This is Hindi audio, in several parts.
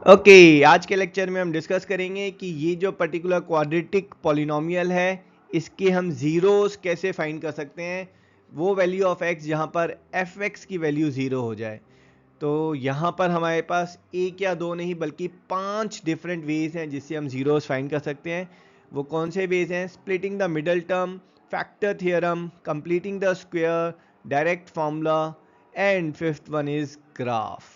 ओके आज के लेक्चर में हम डिस्कस करेंगे कि ये जो पर्टिकुलर क्वाड्रेटिक पॉलिनोमियल है इसके हम ज़ीरोस कैसे फाइंड कर सकते हैं, वो वैल्यू ऑफ x जहाँ पर एफ एक्स की वैल्यू ज़ीरो हो जाए। तो यहाँ पर हमारे पास एक या दो नहीं बल्कि 5 डिफरेंट वेज हैं जिससे हम ज़ीरोस फाइंड कर सकते हैं। वो कौन से वेज हैं? Splitting the middle term, factor theorem, completing the square, direct formula and fifth one is graph.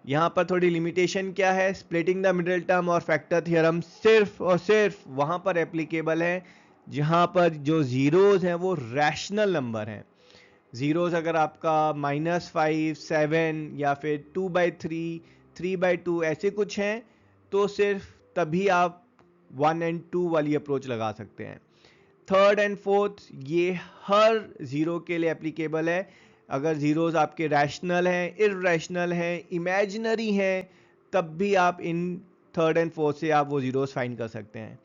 यहाँ पर थोड़ी लिमिटेशन क्या है, स्प्लिटिंग द मिडिल टर्म और फैक्टर थियरम सिर्फ और सिर्फ वहाँ पर एप्लीकेबल है जहाँ पर जो ज़ीरोज़ हैं वो रैशनल नंबर हैं। ज़ीरोज़ अगर आपका -5, 7 या फिर 2/3, 3/2 ऐसे कुछ हैं तो सिर्फ तभी आप 1 और 2 वाली अप्रोच लगा सकते हैं। थर्ड एंड फोर्थ ये हर ज़ीरो के लिए एप्लीकेबल है। अगर ज़ीरोज़ आपके रैशनल हैं, इर्रेशनल हैं, इमेजिनरी हैं, तब भी आप इन थर्ड एंड फोर्थ से आप वो ज़ीरोज़ फाइंड कर सकते हैं।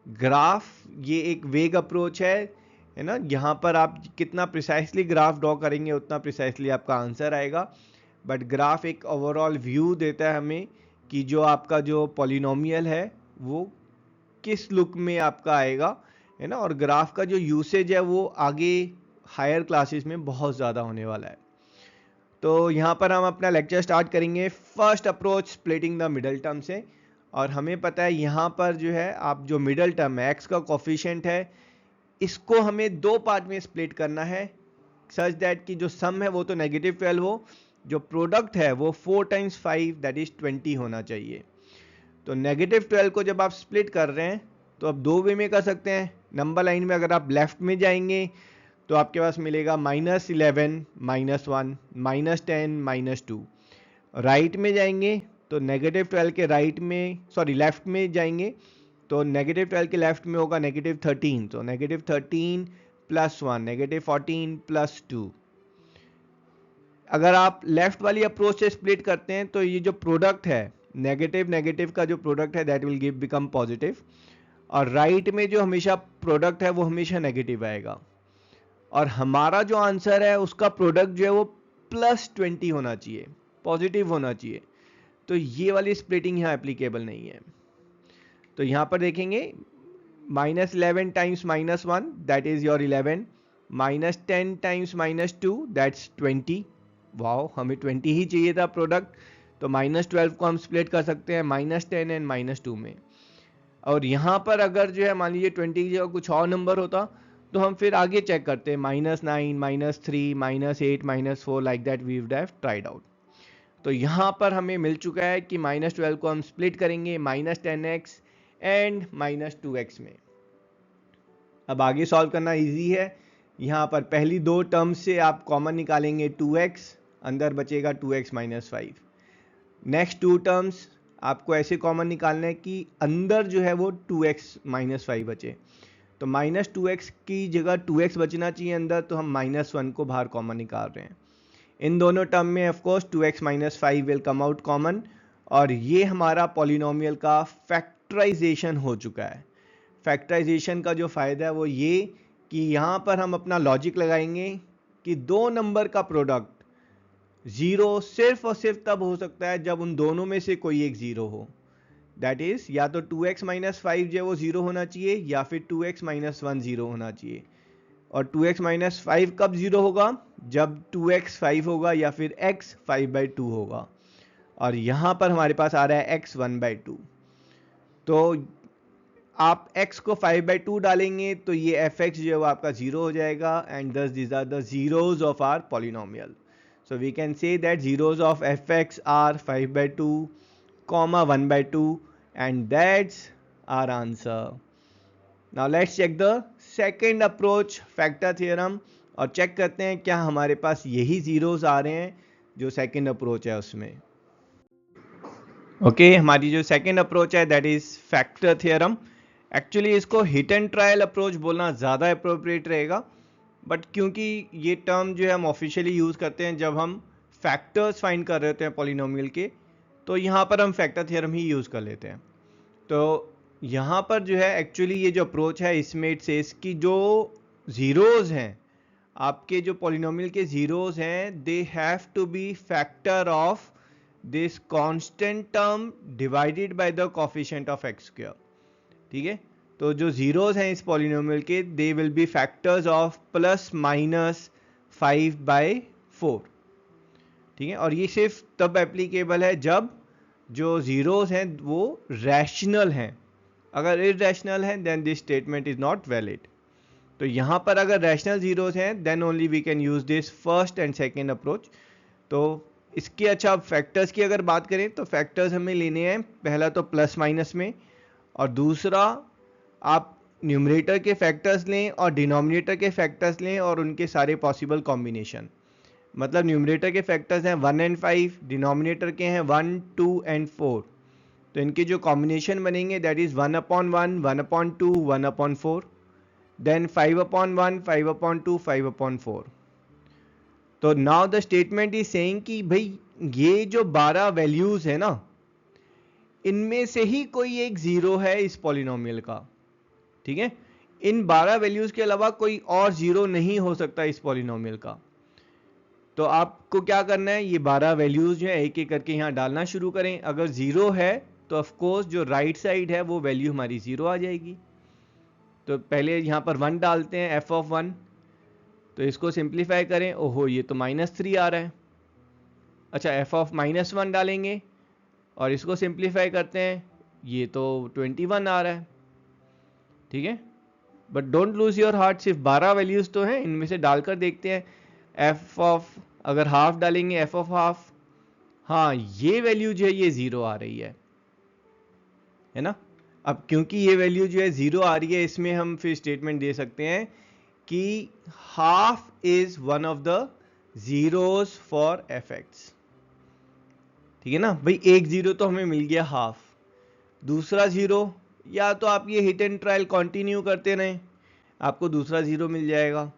ग्राफ ये एक वेग अप्रोच है ना। यहाँ पर आप कितना प्रिसाइसली ग्राफ ड्रॉ करेंगे उतना प्रिसाइसली आपका आंसर आएगा। बट ग्राफ एक ओवरऑल व्यू देता है हमें कि जो आपका जो पॉलिनोमियल है वो किस लुक में आपका आएगा, है ना। और ग्राफ का जो यूसेज है वो आगे हायर क्लासेस में बहुत ज़्यादा होने वाला है। तो यहाँ पर हम अपना लेक्चर स्टार्ट करेंगे first approach splitting the middle term से। और हमें पता है यहाँ पर जो है आप जो मिडल टर्म है एक्स का कोफिशिएंट है इसको हमें दो पार्ट में स्प्लिट करना है सच दैट कि जो सम है वो तो -12 हो, जो प्रोडक्ट है वो 4 × 5 दैट इज 20 होना चाहिए। तो -12 को जब आप स्प्लिट कर रहे हैं तो आप दो वे में कर सकते हैं। नंबर लाइन में अगर आप लेफ्ट में जाएंगे तो आपके पास मिलेगा -11, -1, -10, -2। राइट में जाएंगे तो -12 के राइट में लेफ्ट में जाएंगे तो -12 के लेफ्ट में होगा -13, तो -13 + 1 -14 + 2। अगर आप लेफ्ट वाली अप्रोच से स्प्लिट करते हैं तो ये जो प्रोडक्ट है नेगेटिव नेगेटिव का जो प्रोडक्ट है that will give become positive, और राइट में जो हमेशा प्रोडक्ट है वो हमेशा नेगेटिव आएगा। और हमारा जो आंसर है उसका प्रोडक्ट जो है वो +20 होना चाहिए, पॉजिटिव होना चाहिए। तो ये वाली स्प्लिटिंग यहाँ एप्लीकेबल नहीं है। तो यहाँ पर देखेंगे -11 times -1 that is your 11, -10 times -2 that's 20। Wow, हमें 20 ही चाहिए था प्रोडक्ट। तो -12 को हम स्प्लिट कर सकते हैं -10 एंड -2 में। और यहाँ पर अगर जो है मान लीजिए 20 की जगह कुछ और नंबर होता तो हम फिर आगे चेक करते हैं -9, -3, -8, -4 like that we would have tried out. तो यहाँ पर हमें मिल चुका है कि -12 को हम स्प्लिट करेंगे -10x एंड -2x में। अब आगे सॉल्व करना इजी है। यहाँ पर पहली दो टर्म से आप कॉमन निकालेंगे 2x, अंदर बचेगा 2x - 5। नेक्स्ट टू टर्म्स आपको ऐसे कॉमन निकालना है कि अंदर जो है वो 2x - 5 बचे। तो -2x की जगह 2x बचना चाहिए अंदर, तो हम -1 को बाहर कॉमन निकाल रहे हैं। इन दोनों टर्म में of course 2x - 5 will come out common, और ये हमारा पॉलिनोमियल का फैक्टराइजेशन हो चुका है। फैक्टराइजेशन का जो फ़ायदा है वो ये कि यहाँ पर हम अपना लॉजिक लगाएंगे कि दो नंबर का प्रोडक्ट ज़ीरो सिर्फ और सिर्फ तब हो सकता है जब उन दोनों में से कोई एक ज़ीरो हो। दैट इज़ या तो 2x - 5 जो है वो ज़ीरो होना चाहिए या फिर 2x - 1 ज़ीरो होना चाहिए। और 2x - 5 कब ज़ीरो होगा? जब 2x 5 होगा या फिर x 5/2 होगा। और यहाँ पर हमारे पास आ रहा है x 1/2। तो आप x को 5/2 डालेंगे तो ये fx जो है वो आपका ज़ीरो हो जाएगा, and thus these are the zeros of our polynomial. So we can say that zeros of fx are 5/2, 1/2, and that's our answer. Now let's check the second approach, factor theorem, और चेक करते हैं क्या हमारे पास यही zeros आ रहे हैं जो second approach है उसमें। ओके हमारी जो सेकेंड अप्रोच है that is factor theorem. Actually इसको हिट एंड ट्रायल अप्रोच बोलना ज़्यादा अप्रोप्रिएट रहेगा, बट क्योंकि ये टर्म जो है हम ऑफिशियली यूज़ करते हैं जब हम फैक्टर्स फाइंड कर रहे होते हैं पॉलिनोमियल के, तो यहाँ पर हम फैक्टर थियरम ही यूज़ कर लेते हैं। तो यहाँ पर जो है एक्चुअली ये जो अप्रोच है इसमें इट सेज कि जो ज़ीरोज़ हैं आपके जो पॉलिनोमियल के ज़ीरोज़ हैं they have to be factor of this constant term divided by the coefficient of x square. ठीक है, तो जो जीरोस हैं इस पॉलिनोमियल के, they will be factors of plus minus 5/4। ठीक है, और ये सिर्फ तब एप्लीकेबल है जब जो जीरोस हैं वो रैशनल हैं। अगर इरैशनल हैं then this statement is not valid. तो यहाँ पर अगर रैशनल जीरोस हैं then only we can use this first and second approach. तो इसके अच्छा फैक्टर्स की अगर बात करें तो फैक्टर्स हमें लेने हैं, पहला तो प्लस माइनस में, और दूसरा आप न्यूमरेटर के फैक्टर्स लें और डिनोमिनेटर के फैक्टर्स लें और उनके सारे पॉसिबल कॉम्बिनेशन। मतलब न्यूमरेटर के फैक्टर्स हैं 1 and 5, डिनोमिनेटर के हैं 1, 2 and 4। तो इनके जो कॉम्बिनेशन बनेंगे दैट इज 1/1, 1/2, 1/4, देन 5/1, 5/2, 5/4। तो now the statement is saying कि भाई ये जो 12 वैल्यूज है ना, इनमें से ही कोई एक जीरो है इस पॉलिनोमियल का। ठीक है, इन 12 वैल्यूज के अलावा कोई और जीरो नहीं हो सकता इस पॉलिनोमियल का। तो आपको क्या करना है, ये 12 वैल्यूज जो है एक एक करके यहाँ डालना शुरू करें। अगर जीरो है तो ऑफ कोर्स जो राइट साइड है वो वैल्यू हमारी जीरो आ जाएगी। तो पहले यहाँ पर 1 डालते हैं, f of 1। तो इसको सिंप्लीफाई करें, ओहो ये तो -3 आ रहा है। अच्छा, f of -1 डालेंगे और इसको सिंप्लीफाई करते हैं, ये तो 21 आ रहा है। ठीक है, but don't lose your heart, सिर्फ 12 वैल्यूज तो हैं, इनमें से डालकर देखते हैं। f ऑफ, अगर हाफ डालेंगे f ऑफ हाफ, हाँ ये वैल्यू जो है ये जीरो आ रही है ना। अब क्योंकि ये वैल्यू जो है जीरो आ रही है, इसमें हम फिर स्टेटमेंट दे सकते हैं कि half is one of the zeros for fx। ठीक है ना भाई, एक जीरो तो हमें मिल गया हाफ, दूसरा जीरो या तो आप ये हिट एंड ट्रायल कंटिन्यू करते रहें, आपको दूसरा जीरो मिल जाएगा,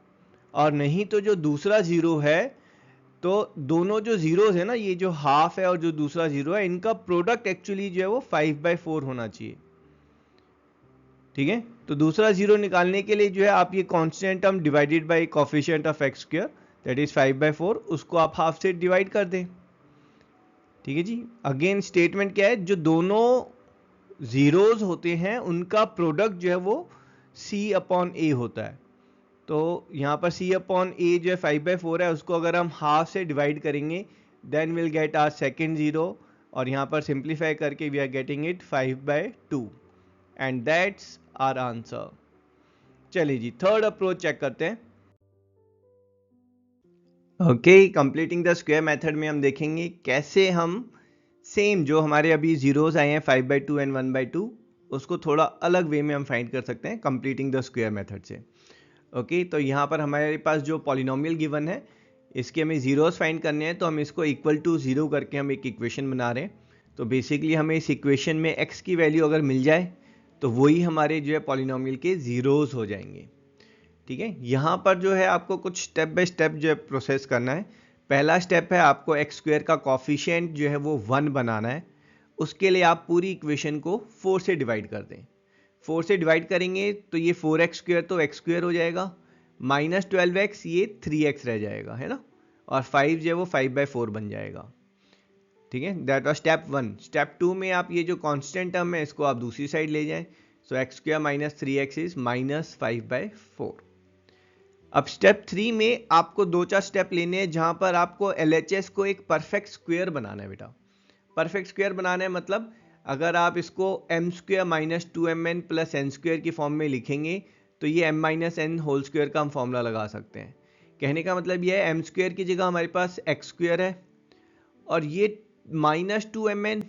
और नहीं तो जो दूसरा जीरो है, तो दोनों जो जीरोस है ना, ये जो हाफ है और जो दूसरा जीरो है, इनका प्रोडक्ट एक्चुअली जो है वो 5/4 होना चाहिए। ठीक है, तो दूसरा जीरो निकालने के लिए जो है आप ये constant term divided bye coefficient of x square that is 5/4, उसको आप हाफ से डिवाइड कर दें। ठीक है जी, अगेन स्टेटमेंट क्या है, जो दोनों जीरोस होते हैं उनका प्रोडक्ट जो है वो C/A होता है। तो यहाँ पर C/A जो है 5/4 है, उसको अगर हम हाफ से डिवाइड करेंगे then will get our second zero, और यहाँ पर सिंप्लीफाई करके we are getting it 5/2 and that's our answer. चलिए जी, थर्ड अप्रोच चेक करते हैं। Okay, completing the square method में हम देखेंगे कैसे हम सेम जो हमारे अभी जीरोस आए हैं 5/2 एंड 1/2, उसको थोड़ा अलग वे में हम फाइंड कर सकते हैं कंप्लीटिंग द स्क्वायर मेथड से। ओके, तो यहाँ पर हमारे पास जो पॉलिनोमियल गिवन है, इसके हमें जीरोस फाइंड करने हैं, तो हम इसको इक्वल टू 0 करके हम एक इक्वेशन बना रहे हैं। तो बेसिकली हमें इस इक्वेशन में x की वैल्यू अगर मिल जाए तो वही हमारे जो है पॉलिनोमियल के जीरोस हो जाएंगे। ठीक है, यहाँ पर जो है आपको कुछ स्टेप बाय स्टेप जो है प्रोसेस करना है। पहला स्टेप है आपको एक्स स्क्वायर का कॉफिशिएंट जो है वो 1 बनाना है। उसके लिए आप पूरी इक्वेशन को 4 से डिवाइड कर दें। 4 से डिवाइड करेंगे तो ये 4x² तो x स्क्वायर हो जाएगा, -12x ये 3x रह जाएगा, है ना, और 5 जो है वो 5/4 बन जाएगा। ठीक है, दैट वाज स्टेप 1। स्टेप 2 में आप ये जो कांस्टेंट टर्म है इसको आप दूसरी साइड ले जाएं, सो x² - 3x इज -5/4। अब स्टेप 3 में आपको 2-4 स्टेप लेने हैं जहां पर आपको LHS को एक परफेक्ट स्क्वायर बनाना है। बेटा, परफेक्ट स्क्वायर बनाना है मतलब अगर आप इसको m² - 2mn + n² की फॉर्म में लिखेंगे तो ये m - n होल स्क्वायर का हम फॉर्मूला लगा सकते हैं। कहने का मतलब ये है m² की जगह हमारे पास x² है और ये -2mn,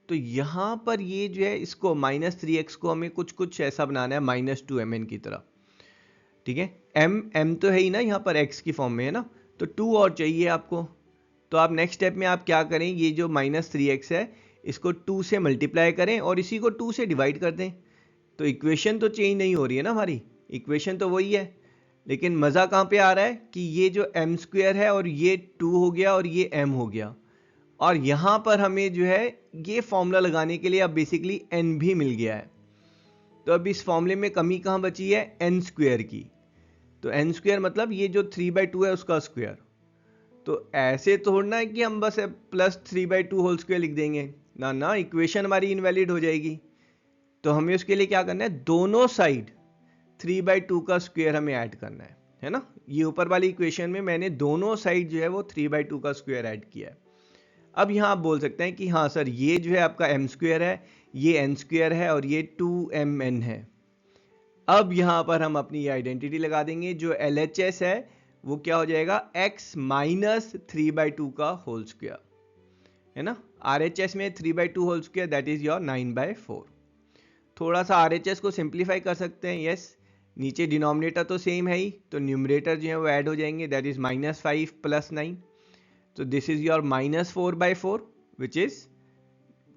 तो यहाँ पर ये जो है इसको -3x को हमें कुछ ऐसा बनाना है -2mn की तरह। ठीक है, m तो है ही ना यहाँ पर x की फॉर्म में, है ना, तो 2 और चाहिए आपको। तो आप नेक्स्ट स्टेप में आप क्या करें, ये जो -3x है इसको 2 से मल्टीप्लाई करें और इसी को 2 से डिवाइड कर दें। तो इक्वेशन तो चेंज नहीं हो रही है ना, हमारी इक्वेशन तो वही है, लेकिन मज़ा कहाँ पे आ रहा है कि ये जो m² है और ये 2 हो गया और ये m हो गया, और यहाँ पर हमें जो है ये फॉर्मूला लगाने के लिए अब बेसिकली n भी मिल गया है। तो अब इस फॉर्मूले में कमी कहाँ बची है, n² की। तो n² मतलब ये जो 3/2 है उसका स्क्वायर। तो ऐसे थोड़ा है कि हम बस +3/2 होल स्क्वायर लिख देंगे ना ना, इक्वेशन हमारी इनवैलिड हो जाएगी। तो हमें उसके लिए क्या करना है, दोनों साइड 3/2 का स्क्वायर हमें ऐड करना है ना। ये ऊपर वाली इक्वेशन में मैंने दोनों साइड जो है वो 3/2 का स्क्वायर ऐड किया है। अब यहाँ आप बोल सकते हैं कि हाँ सर, ये जो है आपका m स्क्वायर है, ये n स्क्वायर है और ये 2mn है। अब यहाँ पर हम अपनी ये आइडेंटिटी लगा देंगे, जो LHS है वो क्या हो जाएगा, x माइनस 3/2 का होल स्क्वायर, है ना। RHS में 3/2 whole square that is your 9/4। थोड़ा सा RHS को सिंप्लीफाई कर सकते हैं, यस। नीचे डिनोमिनेटर तो सेम है ही, तो न्यूमरेटर जो है वो ऐड हो जाएंगे, that is -5 + 9। So this is your -4/4 which is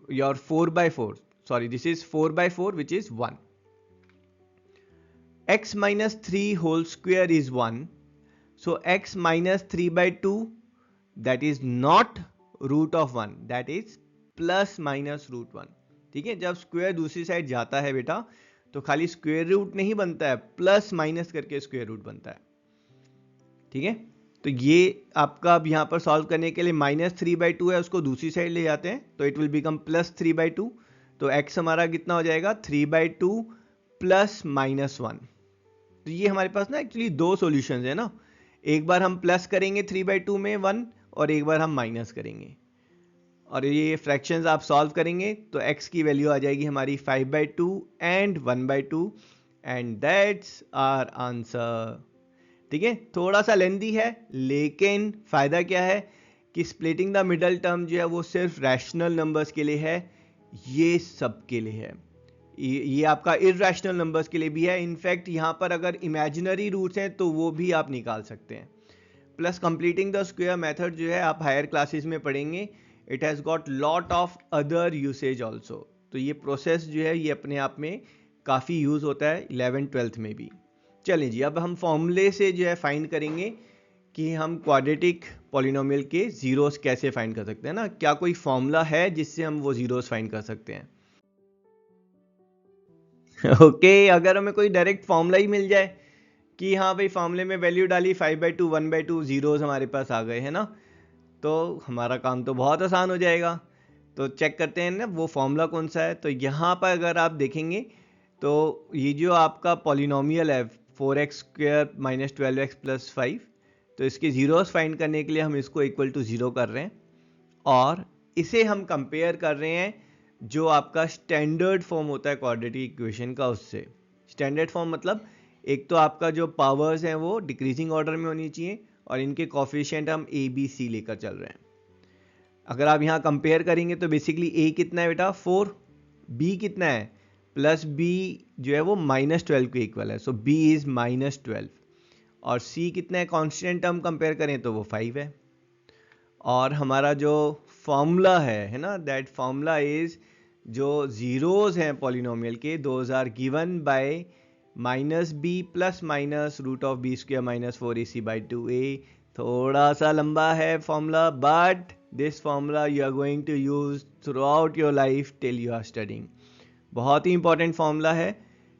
your 4/4. Sorry, this is 4/4 which is 1. X minus 3 whole square is 1. So x minus 3/2 that is not root of 1, that is plus minus root 1. ठीक है, जब स्क्वायर दूसरी साइड जाता है बेटा तो खाली स्क्वायर रूट नहीं बनता है, प्लस माइनस करके स्क्वायर रूट बनता है। ठीक है, तो ये आपका अब यहाँ पर सॉल्व करने के लिए -3/2 है, उसको दूसरी साइड ले जाते हैं तो इट विल बिकम +3/2। तो x हमारा कितना हो जाएगा, 3/2 प्लस -1। तो ये हमारे पास ना एक्चुअली दो सॉल्यूशंस है ना, एक बार हम प्लस करेंगे 3/2 में 1 और एक बार हम माइनस करेंगे, और ये फ्रैक्शंस आप सॉल्व करेंगे तो x की वैल्यू आ जाएगी हमारी 5/2 and 1/2 and that's our answer. ठीक है, थोड़ा सा लेंदी है लेकिन फायदा क्या है कि स्प्लिटिंग द मिडल टर्म जो है वो सिर्फ रैशनल नंबर्स के लिए है, ये सब के लिए है, ये आपका इरैशनल नंबर्स के लिए भी है। इनफैक्ट यहाँ पर अगर इमेजिनरी रूट्स हैं तो वो भी आप निकाल सकते हैं। Plus completing the square method जो है आप हायर क्लासेस में पढ़ेंगे, it has got lot of other usage also. तो ये प्रोसेस जो है ये अपने आप में काफ़ी यूज़ होता है 11th-12th में भी। चलिए जी, अब हम फॉर्मूले से जो है फाइंड करेंगे कि हम क्वाड्रेटिक पॉलिनोमियल के जीरोस कैसे फाइंड कर सकते हैं ना। क्या कोई फॉर्मूला है जिससे हम वो जीरोस फाइंड कर सकते हैं? ओके अगर हमें कोई डायरेक्ट फॉर्मूला ही मिल जाए कि हाँ भाई फॉर्मूले में वैल्यू डाली 5/2 1/2 जीरोस हमारे पास आ गए हैं ना, तो हमारा काम तो बहुत आसान हो जाएगा। तो चेक करते हैं ना वो फॉर्मूला कौन सा है। तो यहाँ पर अगर आप देखेंगे तो ये जो आपका पॉलिनोमियल है 4x² - 12x + 5, तो इसके जीरोस फाइंड करने के लिए हम इसको इक्वल टू 0 कर रहे हैं और इसे हम कंपेयर कर रहे हैं जो आपका स्टैंडर्ड फॉर्म होता है क्वाड्रेटिक इक्वेशन का उससे। स्टैंडर्ड फॉर्म मतलब एक तो आपका जो पावर्स हैं वो डिक्रीजिंग ऑर्डर में होनी चाहिए और इनके कोफिशिएंट हम a b c लेकर चल रहे हैं। अगर आप यहाँ कंपेयर करेंगे तो बेसिकली a कितना है बेटा 4, b कितना है प्लस b जो है वो -12 के इक्वल है, सो b इज -12 और c कितना है कांस्टेंट टर्म कंपेयर करें तो वो 5 है। और हमारा जो फॉर्मूला है ना, दैट फॉर्मूला इज जो जीरोज हैं पॉलिनोमियल के those are given by -b plus minus √(b²) - 4ac/2a। थोड़ा सा लंबा है formula but this formula you are going to use throughout your life till you are studying. बहुत ही इंपॉर्टेंट फॉर्मूला है।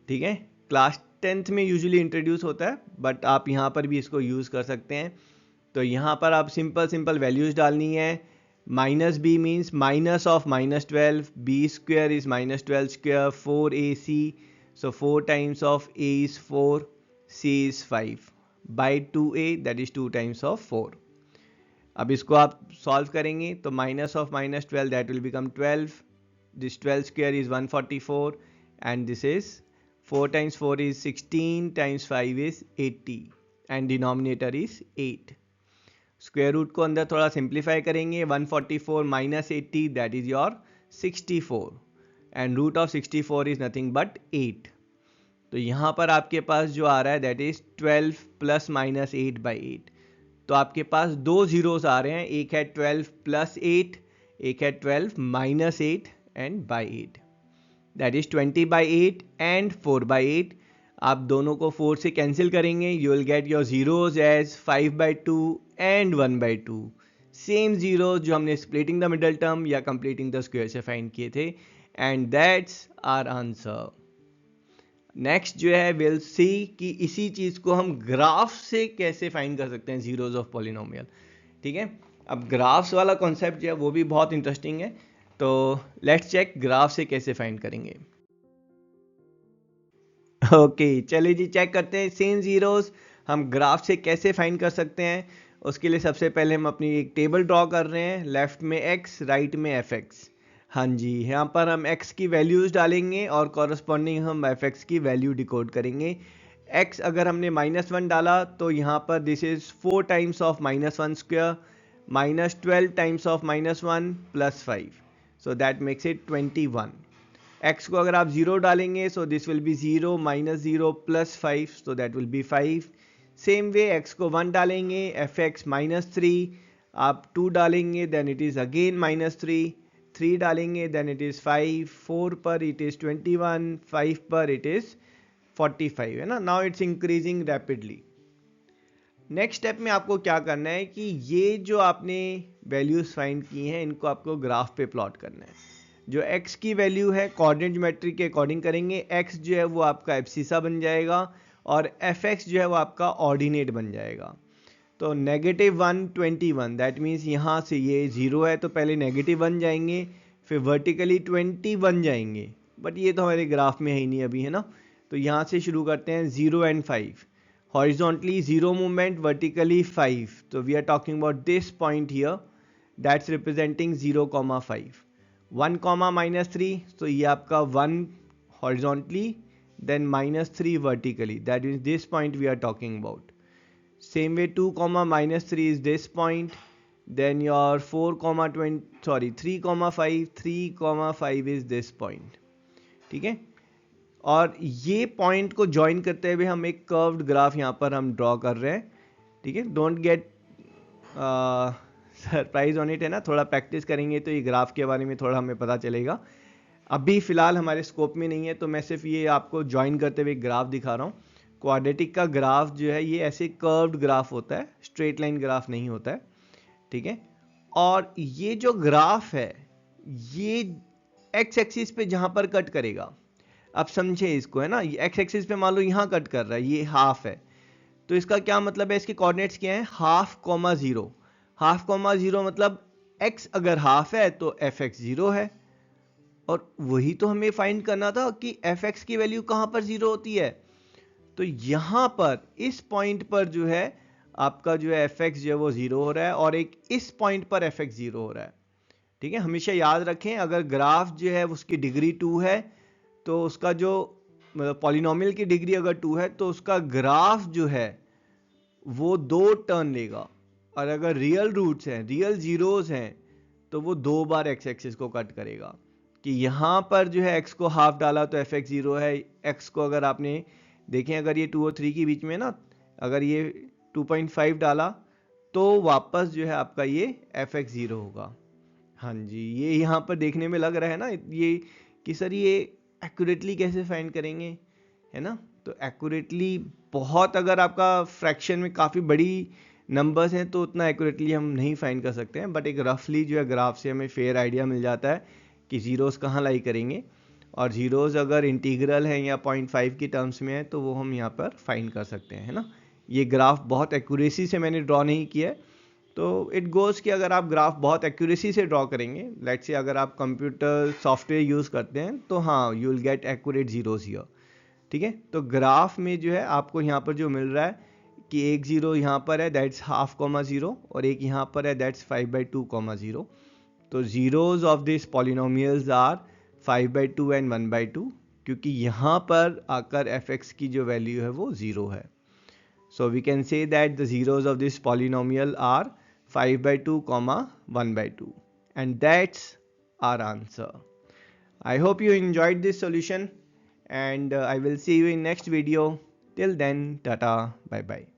ठीक है, क्लास 10th में यूजुअली इंट्रोड्यूस होता है बट आप यहाँ पर भी इसको यूज़ कर सकते हैं। तो यहाँ पर आप सिंपल वैल्यूज डालनी है। -b means minus of -12, b² is -12², 4ac, so 4 times of a is 4, c is 5 by 2a that is 2 times of 4। अब इसको आप सॉल्व करेंगे तो minus of -12 that will become 12, this 12² is 144 and this is 4 times 4 is 16 times 5 is 80 and denominator is 8। Square root को अंदर थोड़ा सिंप्लीफाई करेंगे, 144 - 80 that is your 64 and root of 64 is nothing but 8। तो यहाँ पर आपके पास जो आ रहा है दैट इज 12 + -8/8। तो आपके पास दो जीरोस आ रहे हैं, एक है 12 + 8, एक है 12 - 8 and by 8 that is 20/8 and 4/8। आप दोनों को 4 से कैंसिल करेंगे, you will get your zeros as 5/2 and 1/2, same zero जो हमने स्प्लिटिंग द मिडल टर्म या कंप्लीटिंग द स्क्वायर से फाइंड किए थे and that's our answer. Next जो है विल सी कि इसी चीज को हम ग्राफ से कैसे फाइंड कर सकते हैं जीरोज ऑफ पॉलिनोमियल। ठीक है। अब ग्राफ्स वाला कॉन्सेप्ट जो है वो भी बहुत इंटरेस्टिंग है, तो लेट्स चेक ग्राफ से कैसे फाइंड करेंगे। ओके चलिए जी चेक करते हैं सेम जीरोस हम ग्राफ से कैसे फाइंड कर सकते हैं। उसके लिए सबसे पहले हम अपनी एक टेबल ड्रॉ कर रहे हैं, लेफ्ट में x राइट में fx। हाँ जी, यहाँ पर हम x की वैल्यूज डालेंगे और कॉरस्पॉन्डिंग हम fx की वैल्यू डिकोड करेंगे। x अगर हमने -1 डाला तो यहाँ पर this is 4 times of -1 square -12 times of -1 + 5, so that makes it 21। x को अगर आप 0 डालेंगे so this will be 0 -0 + 5, so that will be 5। Same way x को 1 डालेंगे, fx -3, आप 2 डालेंगे देन इट इज़ अगेन -3, 3 डालेंगे देन इट इज़ 5, 4 पर इट इज़ 21, 5 पर इट इज़ 45, है ना। Now it's increasing rapidly. Next step में आपको क्या करना है कि ये जो आपने वैल्यूज फाइंड की हैं इनको आपको ग्राफ पे प्लॉट करना है। जो x की वैल्यू है कोऑर्डिनेट ज्योमेट्री के अकॉर्डिंग करेंगे, x जो है वो आपका एब्सिसा बन जाएगा और fx जो है वो आपका ऑर्डिनेट बन जाएगा। तो -121 दैट मीन्स यहाँ से ये 0 है तो पहले -1 जाएंगे, फिर वर्टिकली 21 जाएंगे, बट ये तो हमारे ग्राफ में है ही नहीं अभी, है ना। तो यहाँ से शुरू करते हैं 0 and 5, हॉरिजॉन्टली 0 मूवमेंट, वर्टिकली 5, तो we are talking about this point here that's representing 0,5, 1, -3, तो ये आपका 1 horizontally then -3 vertically, that means this point we are talking about. Same way 2, -3 is this point, then your 3, 5 is this point, ठीक है। और ये पॉइंट को ज्वाइन करते हुए हम एक कर्व्ड ग्राफ यहाँ पर हम ड्रॉ कर रहे हैं, ठीक है। Don't get surprise on it, है ना, थोड़ा प्रैक्टिस करेंगे तो ये ग्राफ के बारे में थोड़ा हमें पता चलेगा। अभी फिलहाल हमारे स्कोप में नहीं है तो मैं सिर्फ ये आपको ज्वाइन करते हुए एक ग्राफ दिखा रहा हूँ। क्वाड्रेटिक का ग्राफ जो है ये ऐसे कर्व्ड ग्राफ होता है, स्ट्रेट लाइन ग्राफ नहीं होता है, ठीक है। और ये जो ग्राफ है ये एक्स एक्सिस पे जहां पर कट करेगा, अब समझे इसको, है ना, ये एक्स एक्सिस पे मान लो यहां कट कर रहा है, ये हाफ है, तो इसका क्या मतलब है, इसके कोऑर्डिनेट्स क्या है, 1/2, 1/2 मतलब x अगर हाफ है तो fx 0 है। और वही तो हमें फाइंड करना था कि fx की वैल्यू कहां पर 0 होती है। तो यहां पर इस पॉइंट पर जो है आपका जो है fx जो है वो 0 हो रहा है और एक इस पॉइंट पर fx 0 हो रहा है, ठीक है। हमेशा याद रखें अगर ग्राफ जो है उसकी डिग्री 2 है तो उसका जो पॉलिनोमियल की डिग्री अगर 2 है तो उसका ग्राफ जो है वो 2 टर्न लेगा, और अगर रियल रूट्स हैं, रियल जीरोस हैं, तो वो 2 बार एक्स एक्सिस को कट करेगा। कि यहाँ पर जो है x को हाफ डाला तो fx 0 है, x को अगर आपने देखें अगर ये 2 और 3 के बीच में ना, अगर ये 2.5 डाला तो वापस जो है आपका ये fx 0 होगा। हाँ जी, ये यहाँ पर देखने में लग रहा है ना ये कि सर ये एक्यूरेटली कैसे फाइंड करेंगे, है ना। तो एक्यूरेटली बहुत, अगर आपका फ्रैक्शन में काफ़ी बड़ी नंबर्स हैं तो उतना एक्यूरेटली हम नहीं फाइंड कर सकते हैं, बट एक रफली जो है ग्राफ से हमें फेयर आइडिया मिल जाता है कि जीरोस कहाँ लाई करेंगे, और जीरोस अगर इंटीग्रल है या 0.5 की टर्म्स में है तो वो हम यहाँ पर फाइंड कर सकते हैं, है ना। ये ग्राफ बहुत एक्यूरेसी से मैंने ड्रॉ नहीं किया है, तो इट गोज़ कि अगर आप ग्राफ बहुत एक्यूरेसी से ड्रॉ करेंगे, लेट्स से अगर आप कंप्यूटर सॉफ्टवेयर यूज़ करते हैं तो हाँ you will gate accurate zeros here, ठीक है। तो ग्राफ में जो है आपको यहाँ पर जो मिल रहा है कि एक जीरो यहाँ पर है दैट्स 0.5, और एक यहाँ पर है दैट्स 5/2, तो zeros of this polynomials are 5/2 and 1/2, क्योंकि यहाँ पर आकर fx की जो वैल्यू है वो 0 है। So we can say that the zeros of this polynomial are 5/2, 1/2, and that's our answer. I hope you enjoyed this solution, and I will see you in next video. Till then, tata, bye bye.